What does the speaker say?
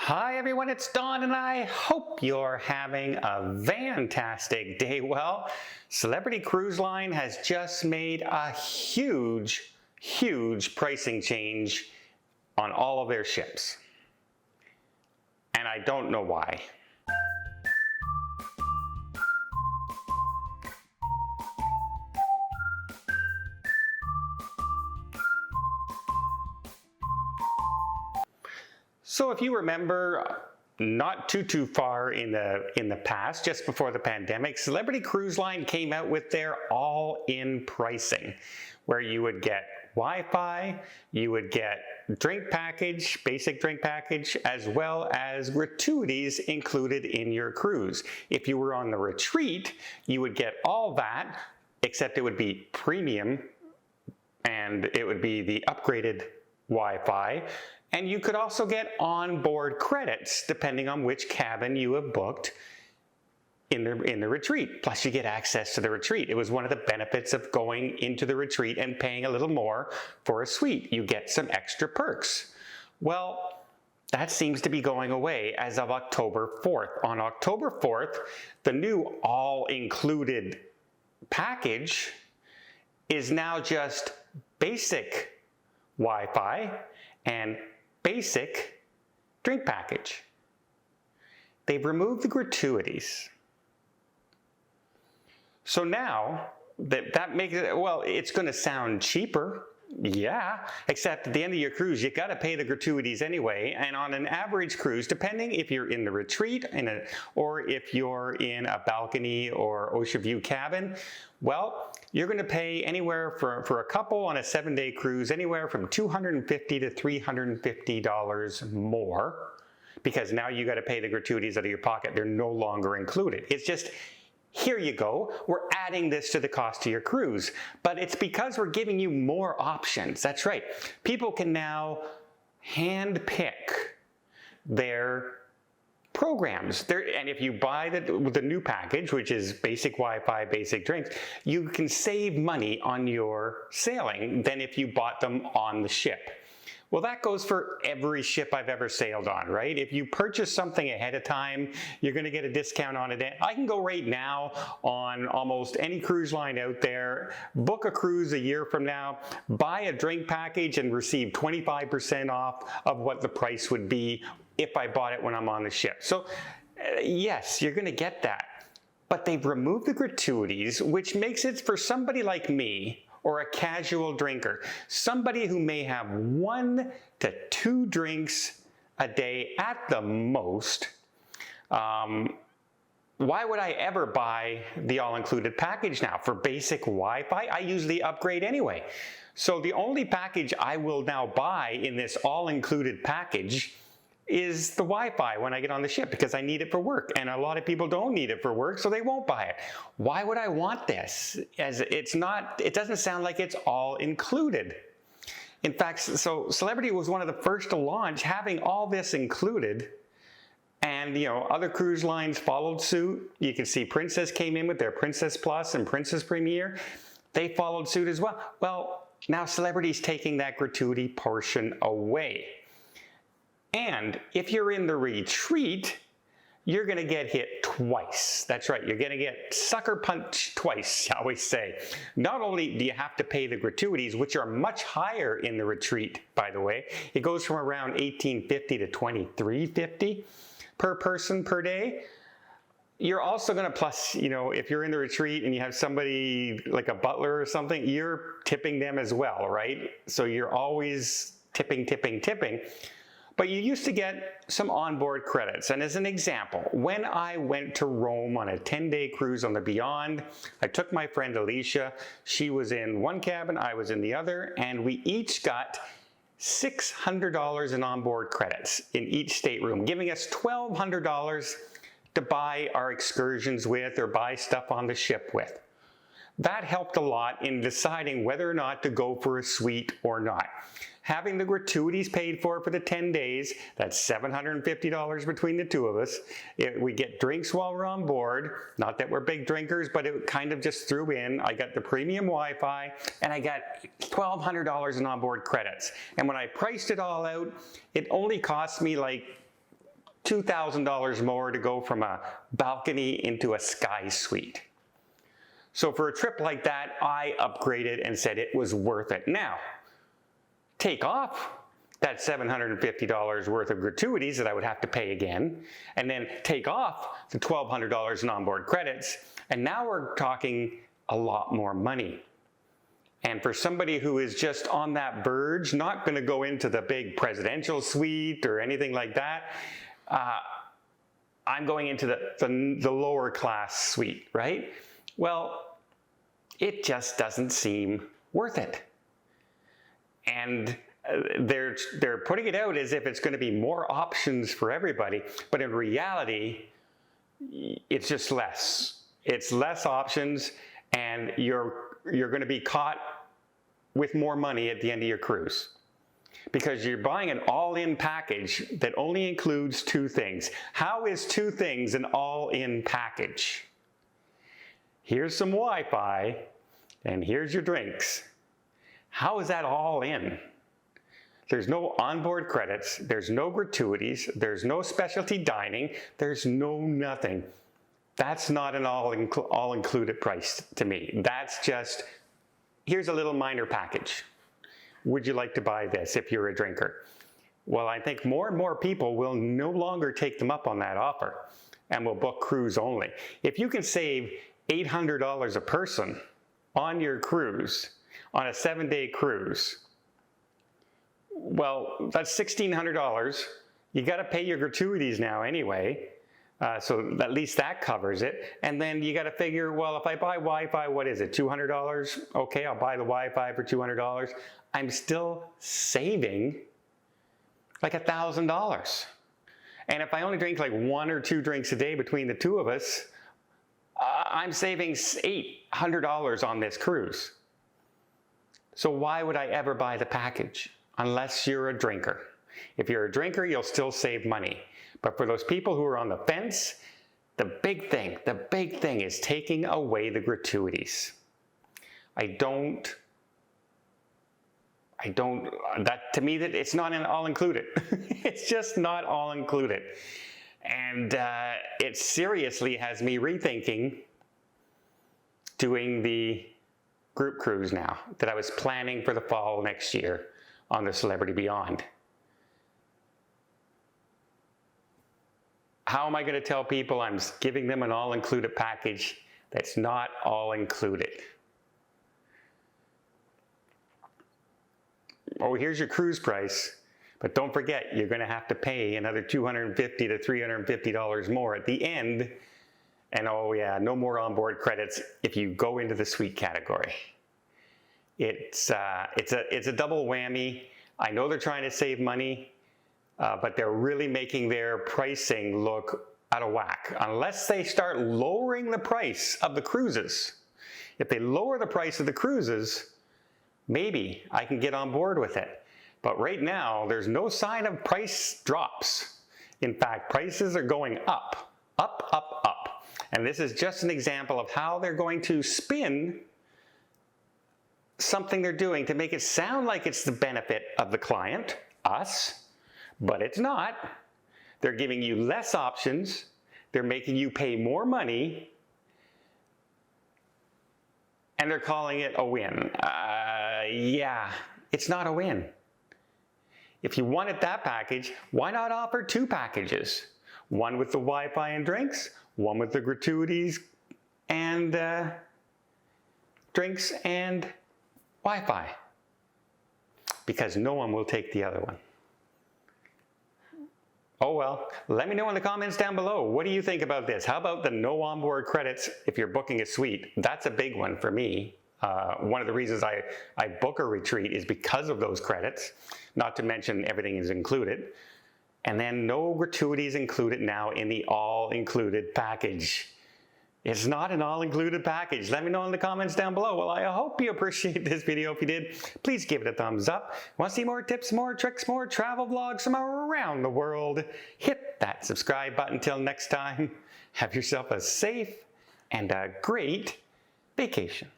Hi everyone, it's Don and I hope you're having a fantastic day. Well, Celebrity Cruise Line has just made a huge pricing change on all of their ships. And I don't know why. So if you remember, not too far in the past, just before the pandemic, Celebrity Cruise Line came out with their all-in pricing, where you would get Wi-Fi, you would get drink package, basic drink package, as well as gratuities included in your cruise. If you were on the retreat, you would get all that, except it would be premium, and it would be the upgraded Wi-Fi. And you could also get onboard credits depending on which cabin you have booked in the retreat. Plus you get access to the retreat. It was one of the benefits of going into the retreat and paying a little more for a suite. You get some extra perks. Well, that seems to be going away as of October 4th. On October 4th, the new all-included package is now just basic Wi-Fi and basic drink package. They've removed the gratuities. So now that makes it, well, it's going to sound cheaper. Yeah, except at the end of your cruise, you got to pay the gratuities anyway. And on an average cruise, depending if you're in the retreat or if you're in a balcony or ocean view cabin, well, you're going to pay anywhere for a couple on a 7-day cruise, anywhere from $250 to $350 more, because now you got to pay the gratuities out of your pocket. They're no longer included. It's just, here you go, we're adding this to the cost of your cruise. But it's because we're giving you more options. That's right. People can now hand pick their programs. And if you buy the new package, which is basic Wi-Fi, basic drinks, you can save money on your sailing than if you bought them on the ship. Well, that goes for every ship I've ever sailed on, right? If you purchase something ahead of time, you're going to get a discount on it. I can go right now on almost any cruise line out there, book a cruise a year from now, buy a drink package and receive 25% off of what the price would be if I bought it when I'm on the ship. So yes, you're going to get that. But they've removed the gratuities, which makes it for somebody like me, or a casual drinker, somebody who may have 1 to 2 drinks a day at the most, why would I ever buy the all-included package now? For basic Wi-Fi, I usually upgrade anyway. So the only package I will now buy in this all-included package is the Wi-Fi when I get on the ship, because I need it for work, and a lot of people don't need it for work, so they won't buy it. Why would I want this? As it doesn't sound like it's all included. In fact, so Celebrity was one of the first to launch having all this included, and other cruise lines followed suit. You can see Princess came in with their Princess Plus and Princess Premier. They followed suit as well. Well, now Celebrity's taking that gratuity portion away. And if you're in the retreat, you're going to get hit twice. That's right, you're going to get sucker punched twice, shall we say. Not only do you have to pay the gratuities, which are much higher in the retreat, by the way. It goes from around $18.50 to $23.50 per person per day. You're also going to plus, if you're in the retreat and you have somebody like a butler or something, you're tipping them as well, right? So you're always tipping. But you used to get some onboard credits. And as an example, when I went to Rome on a 10-day cruise on the Beyond, I took my friend Alicia. She was in one cabin, I was in the other, and we each got $600 in onboard credits in each stateroom, giving us $1,200 to buy our excursions with or buy stuff on the ship with. That helped a lot in deciding whether or not to go for a suite or not. Having the gratuities paid for the 10 days, that's $750 between the two of us. We get drinks while we're on board. Not that we're big drinkers, but it kind of just threw in. I got the premium Wi-Fi, and I got $1,200 in onboard credits. And when I priced it all out, it only cost me like $2,000 more to go from a balcony into a sky suite. So for a trip like that, I upgraded and said it was worth it. Now, take off that $750 worth of gratuities that I would have to pay again, and then take off the $1,200 in onboard credits, and now we're talking a lot more money. And for somebody who is just on that verge, not going to go into the big presidential suite or anything like that, I'm going into the lower class suite, right? Well, it just doesn't seem worth it. And they're putting it out as if it's going to be more options for everybody, but in reality, it's just less. It's less options, and you're going to be caught with more money at the end of your cruise, because you're buying an all-in package that only includes two things. How is two things an all-in package? Here's some Wi-Fi, and here's your drinks. How is that all in? There's no onboard credits, there's no gratuities, there's no specialty dining, there's no nothing. That's not an all-included price to me. That's just, here's a little minor package. Would you like to buy this if you're a drinker? Well, I think more and more people will no longer take them up on that offer and will book cruise only. If you can save $800 a person on your cruise, on a 7-day cruise, well, that's $1,600. You got to pay your gratuities now anyway. So at least that covers it. And then you got to figure, well, if I buy Wi-Fi, what is it, $200? Okay, I'll buy the Wi-Fi for $200. I'm still saving like $1,000. And if I only drink like 1 or 2 drinks a day between the two of us, I'm saving $800 on this cruise. So why would I ever buy the package? Unless you're a drinker. If you're a drinker, you'll still save money. But for those people who are on the fence, the big thing is taking away the gratuities. To me, that it's not an all-included. It's just not all-included. And it seriously has me rethinking doing the group cruise now that I was planning for the fall next year on the Celebrity Beyond. How am I going to tell people I'm giving them an all-included package that's not all-included? Oh, here's your cruise price, but don't forget, you're going to have to pay another $250 to $350 more at the end. And oh yeah, no more onboard credits if you go into the suite category. It's a double whammy. I know they're trying to save money, but they're really making their pricing look out of whack. Unless they start lowering the price of the cruises. If they lower the price of the cruises, maybe I can get on board with it. But right now, there's no sign of price drops. In fact, prices are going up, up, up, up. And this is just an example of how they're going to spin something they're doing to make it sound like it's the benefit of the client, us, but it's not. They're giving you less options. They're making you pay more money. And they're calling it a win. Yeah, it's not a win. If you wanted that package, why not offer 2 packages? One with the Wi-Fi and drinks, one with the gratuities and drinks and Wi-Fi. Because no one will take the other one. Oh well, let me know in the comments down below. What do you think about this? How about the no onboard credits if you're booking a suite? That's a big one for me. One of the reasons I book a retreat is because of those credits, not to mention everything is included. And then no gratuities included now in the all-included package. It's not an all-included package. Let me know in the comments down below. Well, I hope you appreciate this video. If you did, please give it a thumbs up. Want to see more tips, more tricks, more travel vlogs from around the world? Hit that subscribe button. Till next time, have yourself a safe and a great vacation.